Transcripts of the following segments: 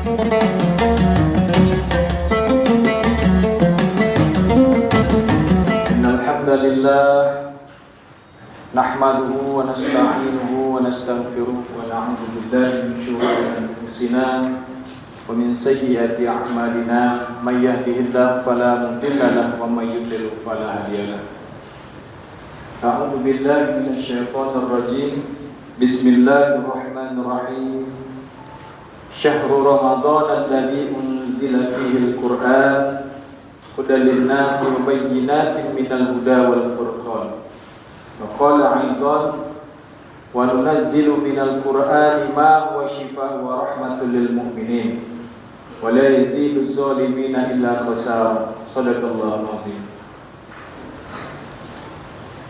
Innal hamdalillah nahmaduhu wa nasta'inuhu wa nastaghfiruh wa na'udzu billahi min shururi anfusina wa min sayyiati a'malina may yahdihillahu fala mudilla lahu wa may yudlil fala hadiya lahu. A'udzu billahi minasy syaithanir rajim. Bismillahirrahmanirrahim. Syahrul Ramadan alladzi unzila fihi al-Qur'an hudan lin-nasi wa bayyinatin minal huda wal furqan. Wa qala 'aidan wa nunazzilu minal Qur'ani ma huwa shifaa'un wa rahmatul lil mu'minin wa la yaziduz zalimina illa khasara. Shadaqallahu azim.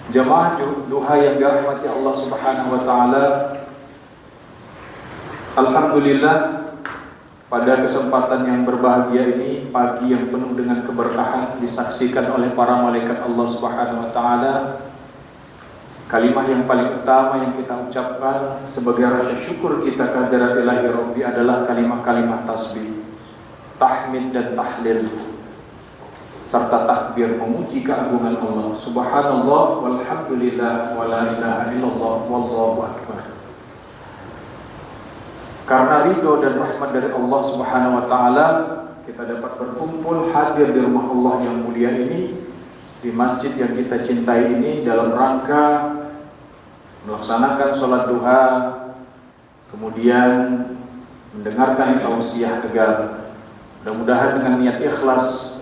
Jamaah duha yang dirahmati Allah Subhanahu wa taala. Alhamdulillah, pada kesempatan yang berbahagia ini, pagi yang penuh dengan keberkahan, disaksikan oleh para malaikat Allah Subhanahu wa taala. Kalimah yang paling utama yang kita ucapkan sebagai rasa syukur kita kehadirat Ilahi Rabbi adalah kalimah-kalimah tasbih, tahmid dan tahlil, serta takbir memuji keagungan Allah. Subhanallah walhamdulillah wa la ilaha illallah wallahu akbar. Karena ridho dan rahmat dari Allah Subhanahu wa taala, kita dapat berkumpul hadir di rumah Allah yang mulia ini, di masjid yang kita cintai ini, dalam rangka melaksanakan sholat duha, kemudian mendengarkan tausiah tegar. Mudah-mudahan dengan niat ikhlas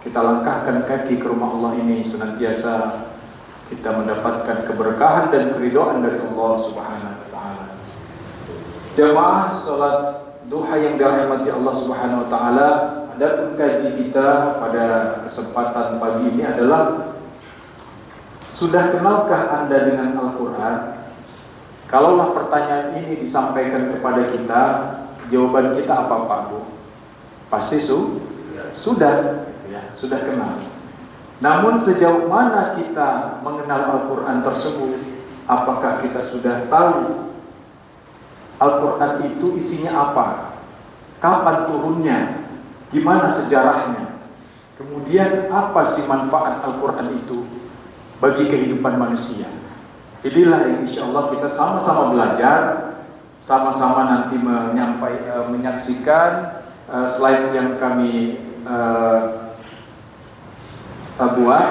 kita langkahkan kaki ke rumah Allah ini, senantiasa kita mendapatkan keberkahan dan keridhaan dari Allah Subhanahu wa taala. Jamaah salat duha yang dirahmati Allah Subhanahu wa taala, adapun kaji kita pada kesempatan pagi ini adalah, sudah kenalkah Anda dengan Al-Qur'an? Kalaulah pertanyaan ini disampaikan kepada kita, jawaban kita apa Pak Bu? Pasti sudah kenal. Namun sejauh mana kita mengenal Al-Qur'an tersebut? Apakah kita sudah tahu Al-Qur'an itu isinya apa? Kapan turunnya? Gimana sejarahnya? Kemudian apa sih manfaat Al-Qur'an itu bagi kehidupan manusia? Inilah yang insya Allah kita sama-sama belajar, sama-sama nanti menyaksikan slide yang kami buat.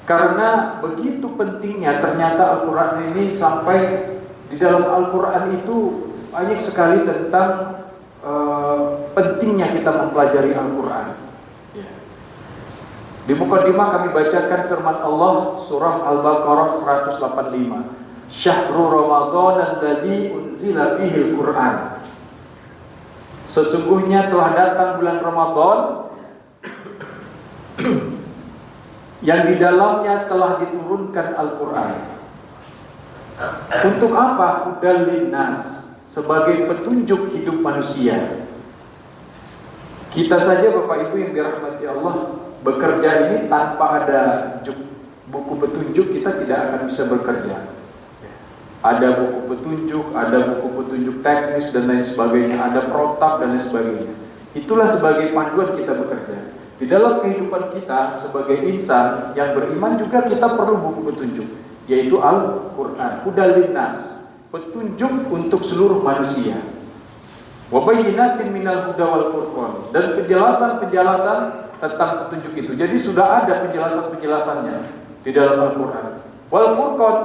Karena begitu pentingnya ternyata Al-Qur'an ini, sampai di dalam Al-Qur'an itu banyak sekali tentang pentingnya kita mempelajari Al-Qur'an. Di mukadimah kami bacakan firman Allah surah Al-Baqarah 185. Syahrul Ramadan alladzi unzila fihi al-Qur'an. Sesungguhnya telah datang bulan Ramadan yang di dalamnya telah diturunkan Al-Qur'an. Untuk apa? Hudal linnas, sebagai petunjuk hidup manusia. Kita saja Bapak Ibu yang dirahmati Allah, bekerja ini tanpa ada buku petunjuk kita tidak akan bisa bekerja. Ada buku petunjuk, ada buku petunjuk teknis dan lain sebagainya, ada protap dan lain sebagainya. Itulah sebagai panduan kita bekerja. Di dalam kehidupan kita sebagai insan yang beriman juga kita perlu buku petunjuk, yaitu Al-Qur'an. Hudal linnas, petunjuk untuk seluruh manusia. Wa bayyinatin minal huda wal furqan, dan penjelasan-penjelasan tentang petunjuk itu. Jadi sudah ada penjelasan-penjelasannya di dalam Al-Qur'an. Wal furqan.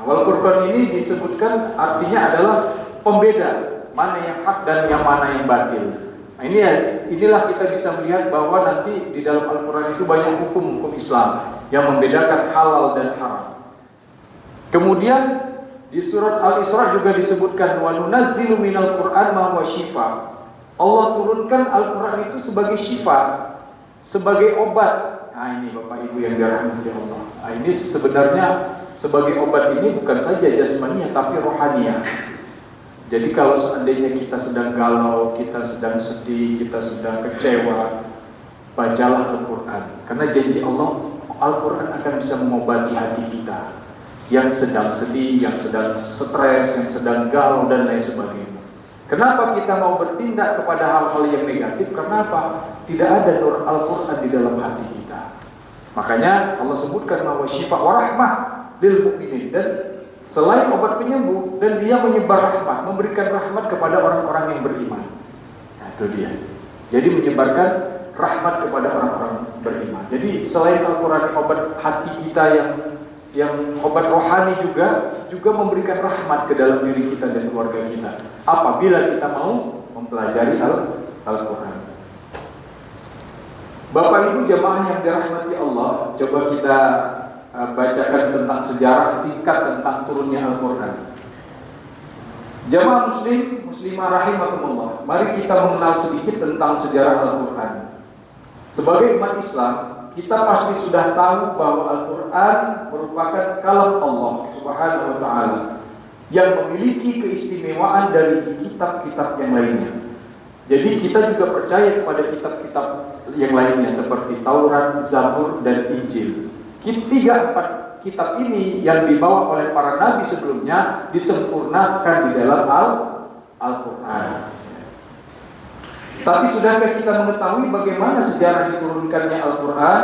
Wal furqan ini disebutkan artinya adalah pembeda mana yang hak dan yang mana yang batil. Nah, inilah kita bisa melihat bahwa nanti di dalam Al-Qur'an itu banyak hukum Islam yang membedakan halal dan haram. Kemudian di surat Al-Isra juga disebutkan wa nunazzilu minal Qur'an ma huwa shifa. Allah turunkan Al-Qur'an itu sebagai syifa, sebagai obat. Nah, ini Bapak Ibu yang dirahmati Allah. Nah, ini sebenarnya sebagai obat ini bukan saja jasmaniah tapi rohaniah. Jadi kalau seandainya kita sedang galau, kita sedang sedih, kita sedang kecewa, bacalah Al-Qur'an. Karena janji Allah, Al-Qur'an akan bisa mengobati hati kita yang sedang sedih, yang sedang stres, yang sedang galau dan lain sebagainya. Kenapa kita mau bertindak kepada hal-hal yang negatif? Kenapa? Tidak ada nur Al-Quran di dalam hati kita. Makanya Allah sebutkan bahwa syifa wa rahmah lil mu'minin, dan selain obat penyembuh, dan dia menyebar rahmat, memberikan rahmat kepada orang-orang yang beriman. Nah, itu dia. Jadi menyebarkan rahmat kepada orang-orang beriman. Jadi selain Al-Quran obat hati kita yang obat rohani juga memberikan rahmat ke dalam diri kita dan keluarga kita apabila kita mau mempelajari Al-Quran. Bapak Ibu jamaah yang dirahmati Allah, coba kita bacakan tentang sejarah singkat tentang turunnya Al-Quran. Jamaah muslimah rahimakumullah, mari kita mengenal sedikit tentang sejarah Al-Quran. Sebagai umat Islam, kita pasti sudah tahu bahwa Al-Quran merupakan kalam Allah Subhanahu wa Ta'ala yang memiliki keistimewaan dari kitab-kitab yang lainnya. Jadi kita juga percaya kepada kitab-kitab yang lainnya seperti Taurat, Zabur, dan Injil. Tiga-empat kitab ini yang dibawa oleh para nabi sebelumnya disempurnakan di dalam Al-Quran. Tapi sudahkah kita mengetahui bagaimana sejarah diturunkannya Al-Quran?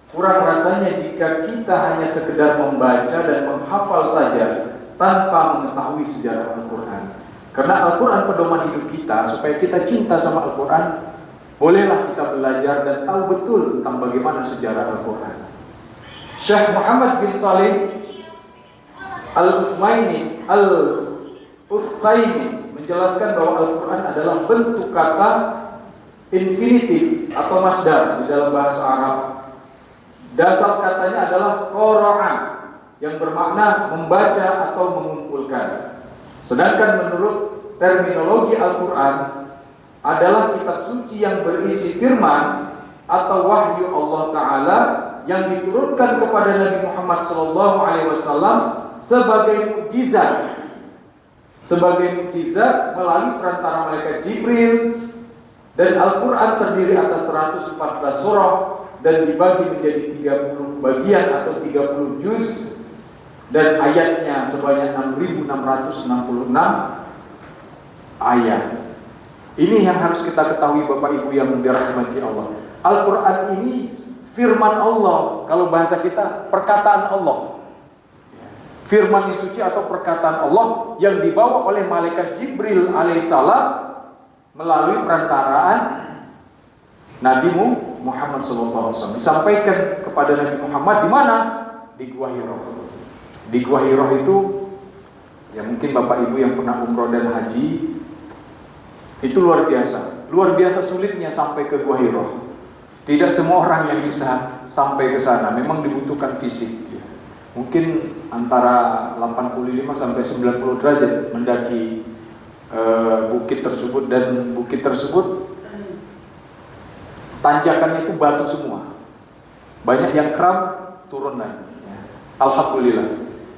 Kurang rasanya jika kita hanya sekedar membaca dan menghafal saja tanpa mengetahui sejarah Al-Quran. Karena Al-Quran pedoman hidup kita, supaya kita cinta sama Al-Quran, bolehlah kita belajar dan tahu betul tentang bagaimana sejarah Al-Quran. Syekh Muhammad bin Saleh Al-Utsmaini menjelaskan bahwa Al-Quran adalah bentuk kata infinitif atau masdar di dalam bahasa Arab. Dasar katanya adalah qara'a, yang bermakna membaca atau mengumpulkan. Sedangkan menurut terminologi Al-Quran adalah kitab suci yang berisi firman atau wahyu Allah Ta'ala yang diturunkan kepada Nabi Muhammad SAW sebagai mukjizat. Sebagai mukjizat melalui perantara malaikat Jibril. Dan Al-Quran terdiri atas 114 surah dan dibagi menjadi 30 bagian atau 30 juz, dan ayatnya sebanyak 6.666 ayat. Ini yang harus kita ketahui Bapak Ibu yang dirahmati Allah. Al-Quran ini firman Allah, kalau bahasa kita perkataan Allah. Firman yang suci atau perkataan Allah yang dibawa oleh malaikat Jibril alaihissalam melalui perantaraan Nabi Muhammad SAW. Disampaikan kepada Nabi Muhammad di mana? Di Gua Hiro. Di Gua Hiro itu, ya mungkin Bapak Ibu yang pernah umroh dan haji, itu luar biasa. Luar biasa sulitnya sampai ke Gua Hiro. Tidak semua orang yang bisa sampai ke sana. Memang dibutuhkan fisik. Ya. Mungkin antara 85 sampai 90 derajat mendaki bukit tersebut, dan bukit tersebut tanjakannya itu batu semua. Banyak yang kram, turun lagi. Ya. Alhamdulillah.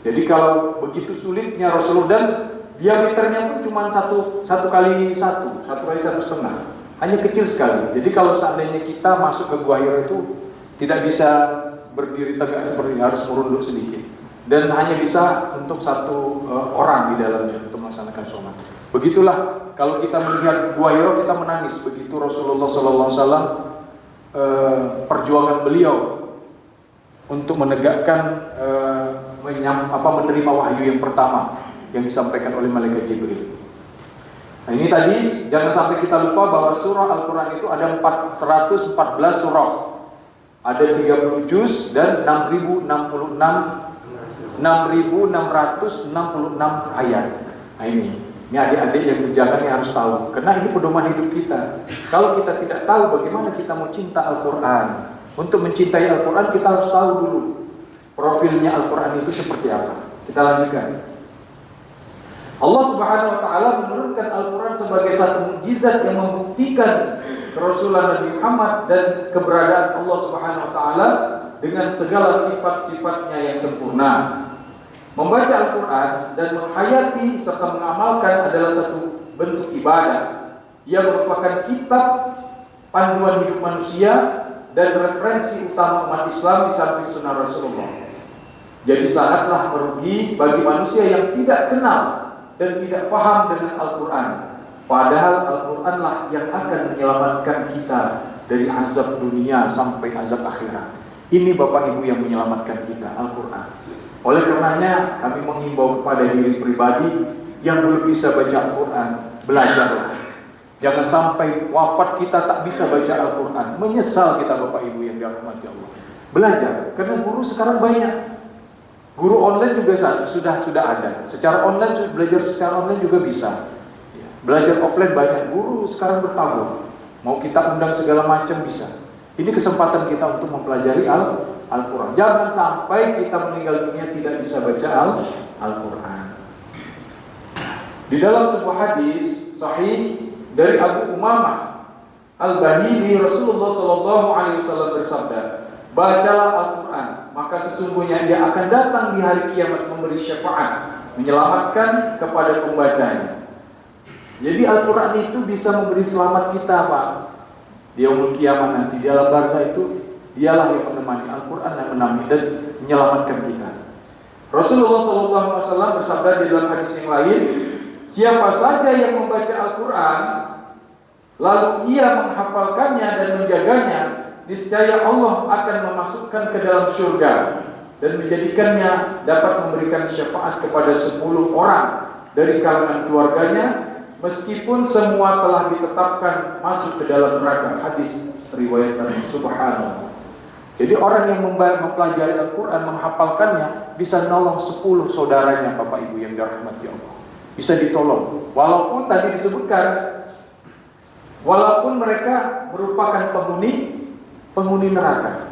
Jadi kalau begitu sulitnya Rasulullah, dan diameternya pun cuma satu kali satu setengah, hanya kecil sekali. Jadi kalau seandainya kita masuk ke Gua Hiro itu tidak bisa berdiri tegak seperti ini, harus merunduk sedikit, dan hanya bisa untuk satu orang di dalamnya untuk melaksanakan sholat. Begitulah kalau kita melihat Gua Hiro, kita menangis begitu Rasulullah SAW perjuangan beliau untuk menegakkan menerima wahyu yang pertama yang disampaikan oleh malaikat Jibril. Nah ini tadi jangan sampai kita lupa bahwa surah Al-Quran itu ada 114 surah, ada 30 juz dan 6.666 ayat. Nah ini adik-adik yang berjalan yang harus tahu, karena ini pedoman hidup kita. Kalau kita tidak tahu bagaimana kita mau cinta Al-Quran, untuk mencintai Al-Quran kita harus tahu dulu profilnya Al-Quran itu seperti apa. Kita lanjutkan. Allah Subhanahu wa Ta'ala menurunkan Al-Quran sebagai satu mukjizat yang membuktikan kerasulan Nabi Muhammad dan keberadaan Allah Subhanahu wa Ta'ala dengan segala sifat-sifatnya yang sempurna. Membaca Al-Quran dan menghayati serta mengamalkan adalah satu bentuk ibadah. Ia merupakan kitab panduan hidup manusia dan referensi utama umat Islam di samping sunnah Rasulullah. Jadi sangatlah merugi bagi manusia yang tidak kenal dan tidak paham dengan Al-Quran Padahal Al-Quran lah yang akan menyelamatkan kita dari azab dunia sampai azab akhirat. Ini Bapak Ibu yang menyelamatkan kita, Al-Quran. Oleh karenanya kami menghimbau kepada diri pribadi yang belum bisa baca Al-Quran, belajarlah. Jangan sampai wafat kita tak bisa baca Al-Quran. Menyesal kita Bapak Ibu yang dirahmati Allah. Belajar, karena guru sekarang banyak. Guru online juga sudah ada. Secara online, belajar secara online juga bisa. Belajar offline banyak, guru sekarang bertabur. Mau kita undang segala macam bisa. Ini kesempatan kita untuk mempelajari Al-Quran. Jangan sampai kita meninggal dunia tidak bisa baca Al-Quran. Di dalam sebuah hadis sahih dari Abu Umamah Al-Bahili, Rasulullah SAW bersabda, bacalah Al-Quran, maka sesungguhnya dia akan datang di hari kiamat memberi syafaat, menyelamatkan kepada pembacanya. Jadi Al-Quran itu bisa memberi selamat kita, Pak. Di yaumul kiamat nanti, di alam barzah itu, dialah yang menemani Al-Quran yang menemani dan menyelamatkan kita. Rasulullah SAW bersabda di dalam hadis yang lain, siapa saja yang membaca Al-Quran, lalu ia menghafalkannya dan menjaganya, niscaya Allah akan memasukkan ke dalam surga dan menjadikannya dapat memberikan syafaat kepada 10 orang dari kalangan keluarganya, meskipun semua telah ditetapkan masuk ke dalam neraka. Hadis riwayat Subhanallah. Jadi orang yang mempelajari Al-Quran, menghafalkannya, bisa nolong 10 saudaranya Bapak Ibu yang dirahmati Allah. Bisa ditolong. Walaupun tadi disebutkan, walaupun mereka merupakan penghuni neraka,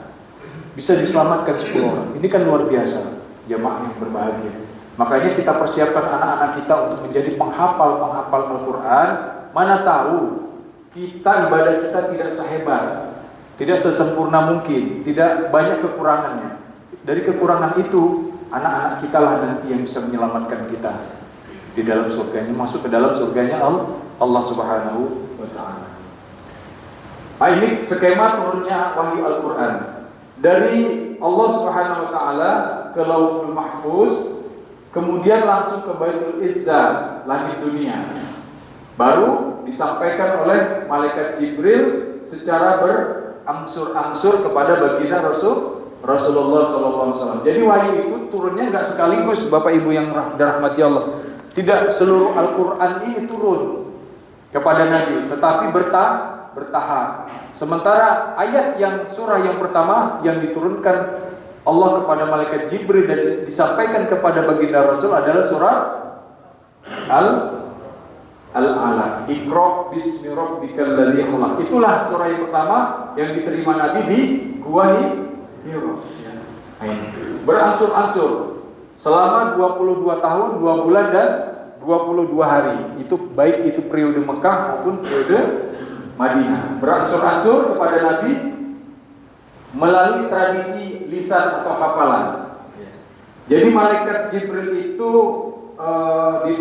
bisa diselamatkan 10 orang. Ini kan luar biasa, jamaah yang berbahagia. Makanya kita persiapkan anak-anak kita untuk menjadi penghafal Al-Quran. Mana tahu kita ibadah kita tidak sehebat, tidak sesempurna mungkin, tidak banyak kekurangannya. Dari kekurangan itu, anak-anak kita lah nanti yang bisa menyelamatkan kita di dalam surganya, masuk ke dalam surganya Allah Subhanahu wa Ta'ala. Nah, ini skema turunnya wahyu Al-Quran dari Allah Subhanahu wa Ta'ala ke Lauhul Mahfuz, kemudian langsung ke Baitul Izzah, langit dunia. Baru disampaikan oleh malaikat Jibril secara berangsur-angsur kepada baginda Rasulullah SAW. Jadi wahyu itu turunnya nggak sekaligus, Bapak Ibu yang dirahmati Allah. Tidak seluruh Al-Quran ini turun kepada Nabi, tetapi bertahap. Sementara ayat yang surah yang pertama yang diturunkan Allah kepada malaikat Jibril dan disampaikan kepada baginda Rasul adalah surah Al-Alaq. Iqra bismi rabbikal ladzi khalaq. Itulah surah yang pertama yang diterima Nabi di Gua Hira. Berangsur-angsur selama 22 tahun, 2 bulan dan 22 hari. Itu baik itu periode Mekah maupun periode Madinah. Berangsur-angsur kepada Nabi melalui tradisi lisan atau hafalan. Jadi malaikat Jibril itu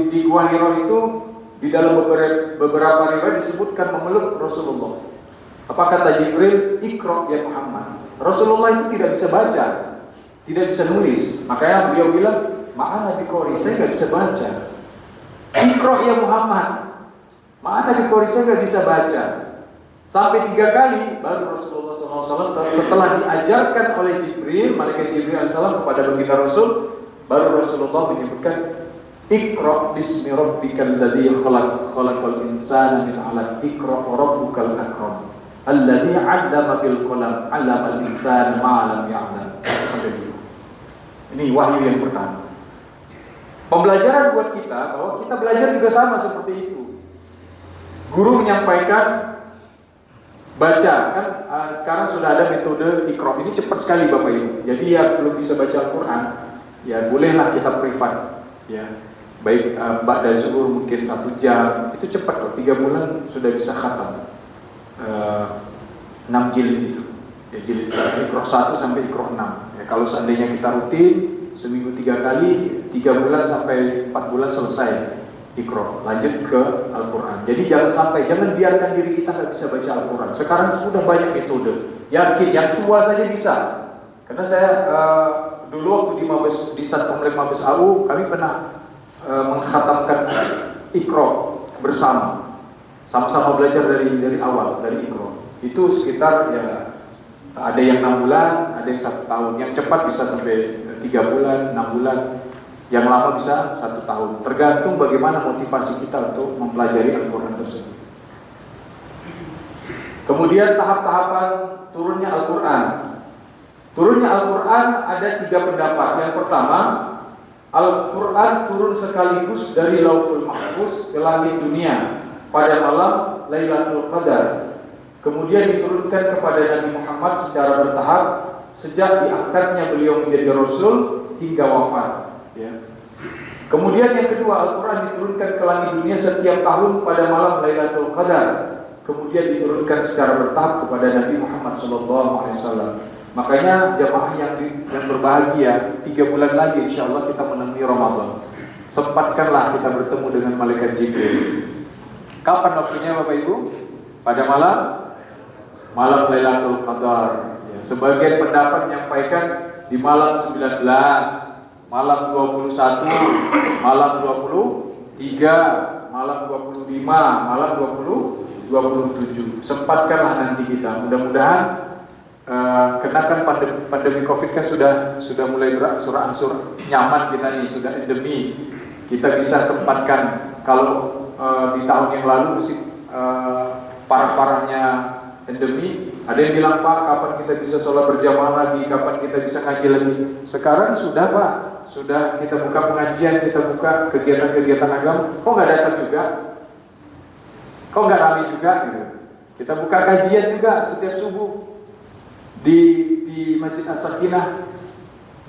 di Gua Hira itu di dalam beberapa riwayat disebutkan memeluk Rasulullah. Apa kata Jibril? Iqra ya Muhammad. Rasulullah itu tidak bisa baca, tidak bisa nulis. Makanya beliau bilang, ma'ana biqori, saya nggak bisa baca. Iqra ya Muhammad. Ma'ana biqori, saya nggak bisa baca. Sampai 3 kali baru Rasulullah SAW setelah diajarkan oleh Jibril, malaikat Jibril AS kepada baginda Rasul, baru Rasulullah menyebutkan Iqra bismi rabbikal ladzi khalaq, khalaqal insana min 'alaq, Iqra rabbukal akram, alladzi 'allama bil qalam, 'allamal insana ma lam ya'lam. Ini wahyu yang pertama. Pembelajaran buat kita bahwa kita belajar juga sama seperti itu. Guru menyampaikan baca, kan sekarang sudah ada metode Iqra. Ini cepat sekali Bapak Ibu. Jadi ya belum bisa baca Al-Quran, ya bolehlah kita privat. Ya, baik ba'da zuhur mungkin 1 jam, itu cepat loh. 3 bulan sudah bisa khatam 6 jilid itu. Ya, jilid Iqra 1 sampai Iqra 6. Ya, kalau seandainya kita rutin seminggu 3 kali, 3 bulan sampai 4 bulan selesai Iqra, lanjut ke Al-Quran. Jadi jangan biarkan diri kita nggak bisa baca Al-Quran. Sekarang sudah banyak metode. Yakin, yang tua saja bisa. Karena saya dulu waktu di Sat Pemrem Mabes AU, kami pernah mengkhatamkan Iqra bersama. Sama-sama belajar dari awal, dari Iqra. Itu sekitar ya ada yang 6 bulan, ada yang 1 tahun. Yang cepat bisa sampai 3 bulan, 6 bulan. Yang lama bisa 1 tahun. Tergantung bagaimana motivasi kita untuk mempelajari Al-Quran tersebut. Kemudian tahap-tahapan turunnya Al-Quran. Turunnya Al-Quran ada 3 pendapat. Yang pertama, Al-Quran turun sekaligus dari Lauhul Mahfuz ke langit dunia pada malam Lailatul Qadar. Kemudian diturunkan kepada Nabi Muhammad secara bertahap sejak diangkatnya beliau menjadi Rasul hingga wafat. Ya. Kemudian yang kedua, Al-Quran diturunkan ke langit dunia setiap tahun pada malam Lailatul Qadar. Kemudian diturunkan secara bertahap kepada Nabi Muhammad SAW. Makanya jamaah yang berbahagia, 3 bulan lagi insya Allah kita menemui Ramadan. Sempatkanlah kita bertemu dengan Malaikat Jibril. Kapan waktunya Bapak Ibu? Pada malam Lailatul Qadar. Ya, sebagian pendapat menyampaikan di malam 19, malam 21, malam 23, malam 25, malam 27. Sempatkanlah nanti kita. Mudah-mudahan kenakan pandemi Covid kan sudah mulai berangsur-angsur nyaman kita nih, sudah endemi. Kita bisa sempatkan. Kalau di tahun yang lalu masih parah-parahnya endemi, ada yang bilang, Pak, kapan kita bisa sholat berjamaah lagi, kapan kita bisa ngaji lagi. Sekarang sudah, Pak, sudah kita buka pengajian, kita buka kegiatan-kegiatan agama. Kok nggak datang juga? Kok nggak ramai juga? Gitu. Kita buka kajian juga setiap subuh di Masjid As-Sakinah.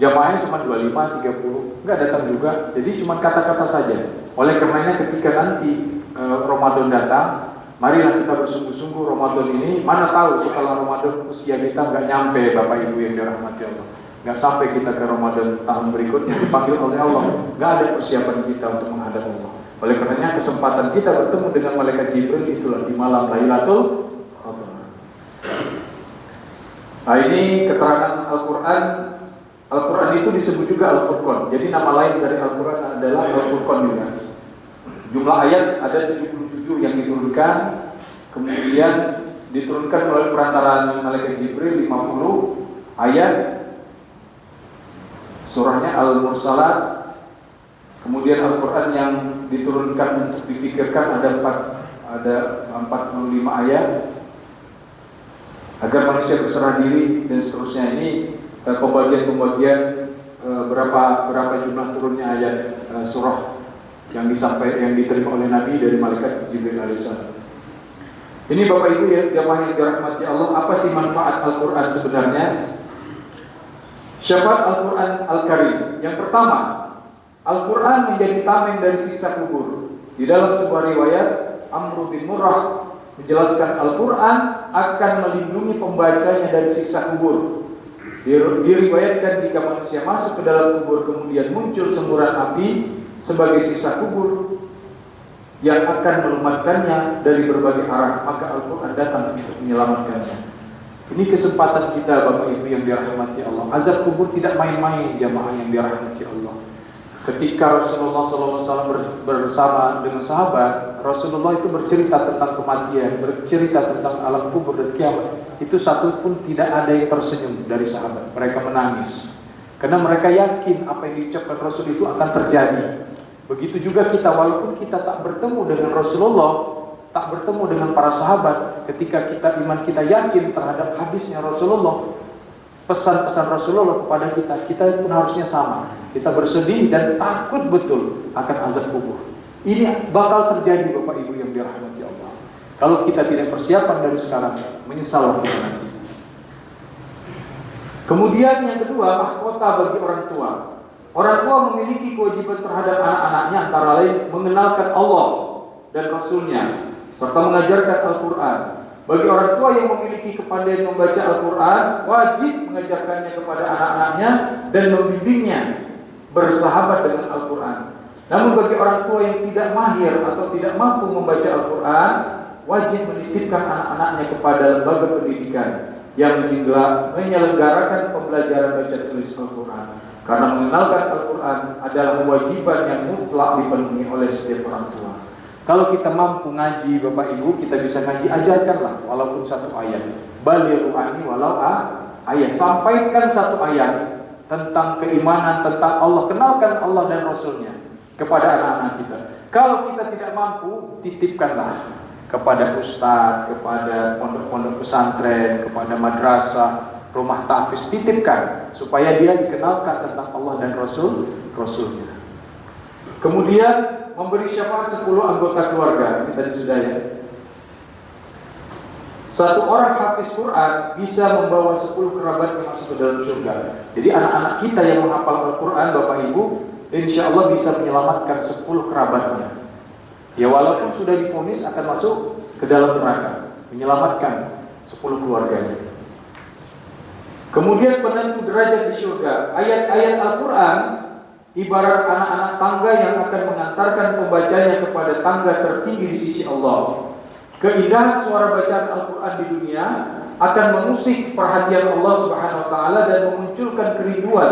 Jamaahnya cuma 25, 30, nggak datang juga. Jadi cuma kata-kata saja. Oleh karenanya ketika nanti Ramadan datang, marilah kita bersungguh-sungguh Ramadan ini. Mana tahu setelah Ramadan usia kita nggak nyampe, Bapak Ibu yang dirahmati Allah. Nggak sampai kita ke Ramadan tahun berikutnya dipanggil oleh Allah. Nggak ada persiapan kita untuk menghadap Allah. Oleh karenanya kesempatan kita bertemu dengan Malaikat Jibril itulah di malam Lailatul Qadar. Nah, ini keterangan Al-Quran. Al-Quran itu disebut juga Al-Furqan. Jadi nama lain dari Al-Quran adalah Al-Furqan juga. Jumlah ayat ada 77 yang diturunkan. Kemudian diturunkan melalui perantaraan Malaikat Jibril 50 ayat. Surahnya Al-Mursalat. Kemudian Al-Quran yang diturunkan untuk difikirkan ada 45 ayat. Agar manusia berserah diri dan seterusnya. Ini pembagian berapa jumlah turunnya ayat surah yang diterima oleh Nabi dari Malaikat Jibril alaihissalam. Ini Bapak Ibu ya, jamaah yang dirahmati Allah, apa sih manfaat Al-Quran sebenarnya? Syafaat Al-Quran Al-Karim. Yang pertama, Al-Quran menjadi tameng dari siksa kubur. Di dalam sebuah riwayat, Amr bin Murrah menjelaskan Al-Quran akan melindungi pembacanya dari siksa kubur. Diriwayatkan jika manusia masuk ke dalam kubur kemudian muncul semburan api sebagai siksa kubur yang akan melumatkannya dari berbagai arah, maka Al-Quran datang untuk menyelamatkannya. Ini kesempatan kita Bapak Ibu yang dirahmati Allah. Azab kubur tidak main-main, jamaah yang dirahmati Allah. Ketika Rasulullah SAW bersama dengan sahabat, Rasulullah itu bercerita tentang kematian, bercerita tentang alam kubur dan kiamat. Itu satu pun tidak ada yang tersenyum dari sahabat. Mereka menangis karena mereka yakin apa yang diucapkan Rasul itu akan terjadi. Begitu juga kita, walaupun kita tak bertemu dengan Rasulullah, tak bertemu dengan para sahabat, ketika iman kita yakin terhadap hadisnya Rasulullah, pesan-pesan Rasulullah kepada kita pun harusnya sama. Kita bersedih dan takut betul akan azab kubur. Ini bakal terjadi Bapak Ibu yang dirahmati Allah. Kalau kita tidak persiapan dari sekarang, menyesal kita nanti. Kemudian yang kedua, mahkota bagi orang tua. Orang tua memiliki kewajiban terhadap anak-anaknya antara lain mengenalkan Allah dan Rasulnya serta mengajarkan Al-Quran. Bagi orang tua yang memiliki kepandaian membaca Al-Quran, wajib mengajarkannya kepada anak-anaknya dan membimbingnya bersahabat dengan Al-Quran. Namun bagi orang tua yang tidak mahir atau tidak mampu membaca Al-Quran, wajib menitipkan anak-anaknya kepada lembaga pendidikan yang menyelenggarakan pembelajaran baca tulis Al-Quran. Karena mengenalkan Al-Quran adalah kewajiban yang mutlak dipenuhi oleh setiap orang tua. Kalau kita mampu ngaji Bapak Ibu, kita bisa ngaji, ajarkanlah walaupun satu ayat. Balighu anni walau ayat. Sampaikan satu ayat tentang keimanan, tentang Allah, kenalkan Allah dan Rasulnya kepada anak-anak kita. Kalau kita tidak mampu, titipkanlah kepada ustadz, kepada pondok-pondok pesantren, kepada madrasah, rumah tahfiz, titipkan supaya dia dikenalkan tentang Allah dan Rasulnya. Kemudian memberi syafaat 10 anggota keluarga. Ini tadi sudah ya. Satu orang hafiz Quran bisa membawa 10 kerabat masuk ke dalam surga. Jadi anak-anak kita yang menghafal Al-Quran, Bapak Ibu, insya Allah bisa menyelamatkan 10 kerabatnya. Ya walaupun sudah divonis akan masuk ke dalam neraka, menyelamatkan 10 keluarganya. Kemudian penentu derajat di surga. Ayat-ayat Al-Quran ibarat anak-anak tangga yang akan mengantarkan pembacanya kepada tangga tertinggi di sisi Allah. Keindahan suara bacaan Al-Quran di dunia akan mengusik perhatian Allah Subhanahu wa taala dan memunculkan kerinduan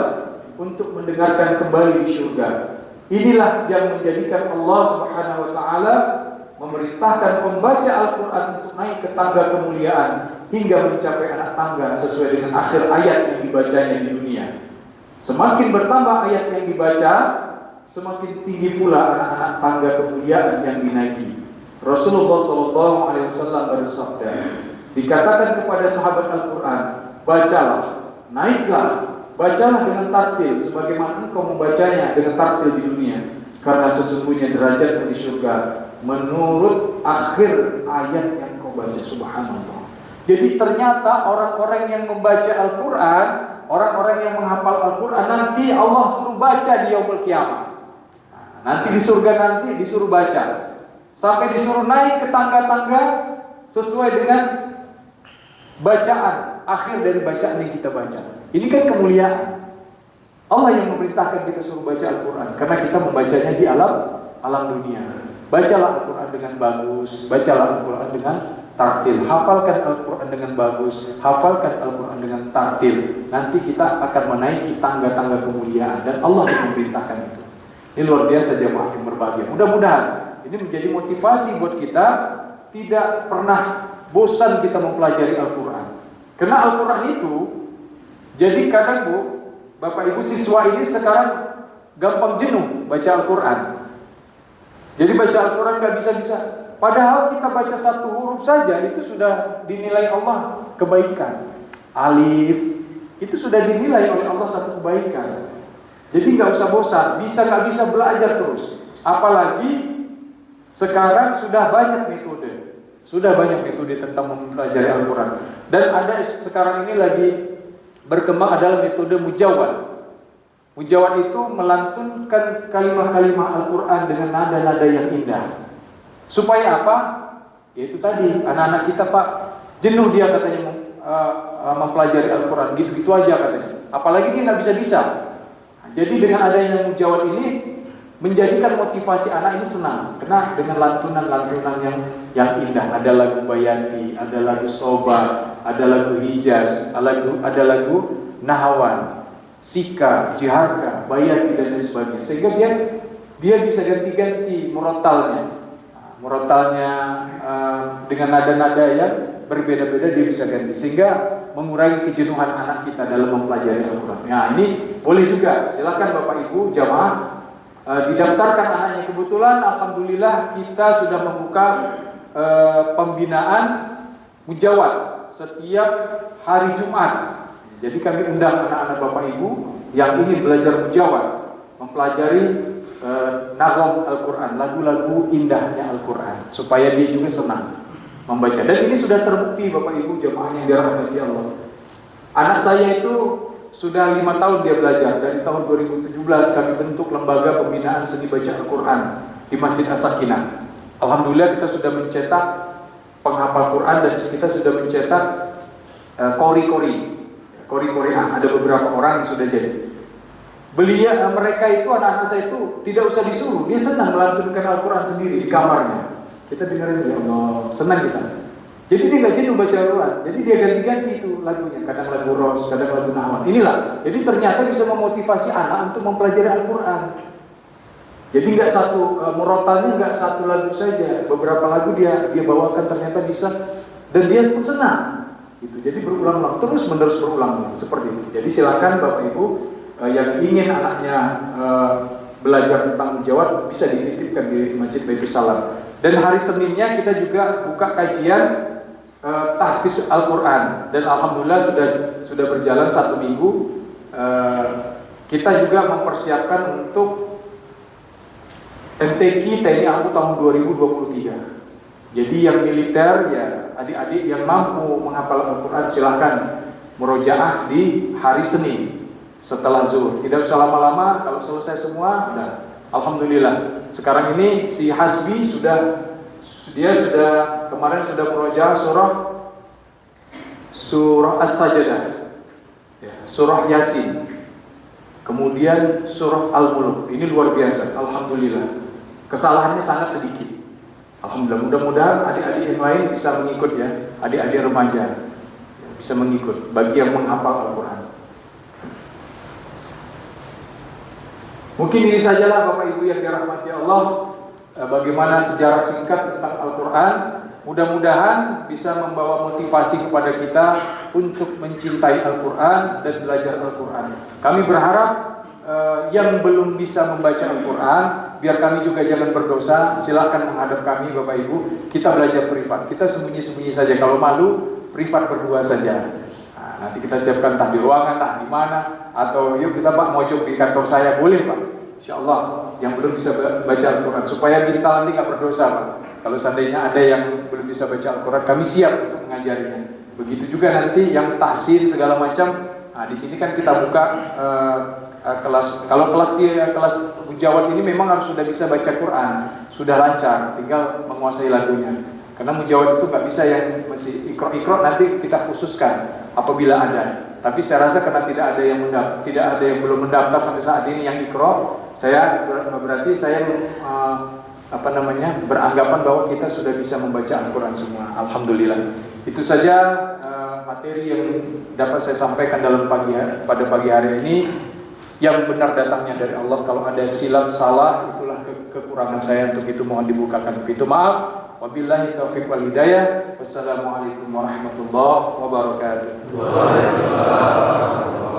untuk mendengarkan kembali di surga. Inilah yang menjadikan Allah Subhanahu wa taala memerintahkan pembaca Al-Quran untuk naik ke tangga kemuliaan hingga mencapai anak tangga sesuai dengan akhir ayat yang dibacanya di dunia. Semakin bertambah ayat yang dibaca, semakin tinggi pula anak-anak tangga kemuliaan yang dinaiki. Rasulullah SAW bersabda, dikatakan kepada sahabat Al-Quran, bacalah, naiklah, bacalah dengan tartil sebagaimana engkau membacanya dengan tartil di dunia, karena sesungguhnya derajatmu di surga menurut akhir ayat yang kau baca. Subhanallah. Jadi ternyata orang-orang yang membaca Al-Quran, orang-orang yang menghafal Al-Quran, nanti Allah suruh baca di yaumul kiamah. Nanti di surga nanti disuruh baca, sampai disuruh naik ke tangga-tangga sesuai dengan bacaan akhir dari bacaan yang kita baca. Ini kan kemuliaan. Allah yang memerintahkan kita suruh baca Al-Quran karena kita membacanya di alam dunia. Bacalah Al-Quran dengan bagus, bacalah Al-Quran dengan tartil, hafalkan Al-Quran dengan bagus, hafalkan Al-Quran dengan tartil. Nanti kita akan menaiki tangga-tangga kemuliaan dan Allah yang memerintahkan itu. Ini luar biasa jemaah yang berbahagia. Mudah-mudahan ini menjadi motivasi buat kita, tidak pernah bosan kita mempelajari Al-Quran. Karena Al-Quran itu, jadi kadang Bu, Bapak Ibu siswa ini sekarang gampang jenuh baca Al-Quran. Jadi baca Al-Quran gak bisa-bisa. Padahal kita baca satu huruf saja itu sudah dinilai Allah kebaikan. Alif, itu sudah dinilai oleh Allah satu kebaikan. Jadi gak usah bosan, bisa gak bisa belajar terus. Apalagi sekarang sudah banyak metode tentang mempelajari Al-Quran. Dan ada sekarang ini lagi berkembang adalah metode mujawwad. Mujawwad itu melantunkan kalimah-kalimah Al-Quran dengan nada-nada yang indah. Supaya apa? Yaitu tadi, anak-anak kita Pak, jenuh dia katanya mempelajari Al-Quran, gitu-gitu aja katanya. Apalagi dia nggak bisa-bisa. Jadi dengan adanya mujawwad ini menjadikan motivasi anak ini senang, karena dengan lantunan-lantunan yang indah. Ada lagu Bayanti, ada lagu Soba, ada lagu Hijaz, ada lagu Nahawan, Sika, Jiharka, Bayanti dan lain sebagainya. Sehingga dia bisa ganti-ganti murotalnya dengan nada-nada yang berbeda-beda dia bisa ganti, sehingga mengurangi kejenuhan anak kita dalam mempelajari Al-Quran. Nah ini boleh juga, silakan Bapak Ibu jamaah didaftarkan anaknya. Kebetulan alhamdulillah kita sudah membuka pembinaan mujawwad setiap hari Jumat. Jadi kami undang anak-anak Bapak Ibu yang ingin belajar mujawwad, mempelajari nagom Al-Quran, lagu-lagu indahnya Al-Quran, supaya dia juga senang membaca. Dan ini sudah terbukti Bapak Ibu jemaah yang dirahmati Allah. Anak saya itu sudah 5 tahun dia belajar. Dari tahun 2017 kami bentuk lembaga pembinaan seni baca Al-Quran di Masjid As-Sakinah. Alhamdulillah kita sudah mencetak penghafal Quran dan kita sudah mencetak kori-kori. Ada beberapa orang yang sudah jadi. Mereka itu, anak-anak saya itu tidak usah disuruh, dia senang melantunkan Al-Quran sendiri di kamarnya. Kita dengerin, ya Allah, senang kita. Jadi dia gak jenuh baca Al-Quran. Jadi dia ganti-ganti itu lagunya, kadang lagu Ros, kadang lagu Nahwan. Inilah, jadi ternyata bisa memotivasi anak untuk mempelajari Al-Quran. Jadi nggak satu murotalnya nggak satu lagu saja, beberapa lagu dia bawakan ternyata bisa, dan dia pun senang. Gitu. Jadi berulang-ulang, terus menerus berulang-ulang seperti itu. Jadi silakan Bapak Ibu yang ingin anaknya belajar tentang mujawad bisa dititipkan di Masjid Baitus Salam. Dan hari Seninnya kita juga buka kajian tahfiz Al-Quran, dan alhamdulillah sudah berjalan 1 minggu. Kita juga mempersiapkan untuk MTQ TNI AU tahun 2023. Jadi yang militer ya adik-adik yang mampu menghafal Al-Quran silahkan murojaah di hari Senin setelah zuhur. Tidak usah lama-lama, kalau selesai semua udah. Alhamdulillah. Sekarang ini si Hasbi dia sudah kemarin sudah murojaah surah As-Sajdah, ya, surah Yasin, kemudian surah Al-Mulk. Ini luar biasa, alhamdulillah. Kesalahannya sangat sedikit. Alhamdulillah, mudah-mudahan adik-adik yang lain bisa mengikut ya, adik-adik remaja bisa mengikut bagi yang menghafal Al-Quran. Mungkin ini sajalah Bapak Ibu yang dirahmati Allah, bagaimana sejarah singkat tentang Al-Quran. Mudah-mudahan bisa membawa motivasi kepada kita untuk mencintai Al-Quran dan belajar Al-Quran. Kami berharap yang belum bisa membaca Al-Quran, biar kami juga jangan berdosa, silahkan menghadap kami Bapak Ibu. Kita belajar privat, kita sembunyi-sembunyi saja. Kalau malu, privat berdua saja. Nah, nanti kita siapkan entah di ruangan, entah di mana, atau yuk kita Pak mojok di kantor saya, boleh Pak. Insya Allah yang belum bisa baca Al-Quran, supaya kita nanti nggak berdosa Pak. Kalau seandainya ada yang belum bisa baca Al-Quran, kami siap untuk mengajarinya. Begitu juga nanti yang tahsin segala macam. Nah, di sini kan kita buka kelas. Kalau kelas mujawad ini memang harus sudah bisa baca Quran, sudah lancar, tinggal menguasai lagunya. Karena mujawad itu nggak bisa yang mesti ikro nanti kita khususkan apabila ada. Tapi saya rasa karena tidak ada yang belum mendaftar sampai saat ini yang ikro, berarti saya beranggapan bahwa kita sudah bisa membaca Al-Quran semua. Alhamdulillah. Itu saja materi yang dapat saya sampaikan pada pagi hari ini. Yang benar datangnya dari Allah. Kalau ada silap salah, itulah kekurangan saya. Untuk itu mohon dibukakan pintu maaf. Wabillahi taufiq wal hidayah. Wassalamualaikum warahmatullahi wabarakatuh. Waalaikumsalam.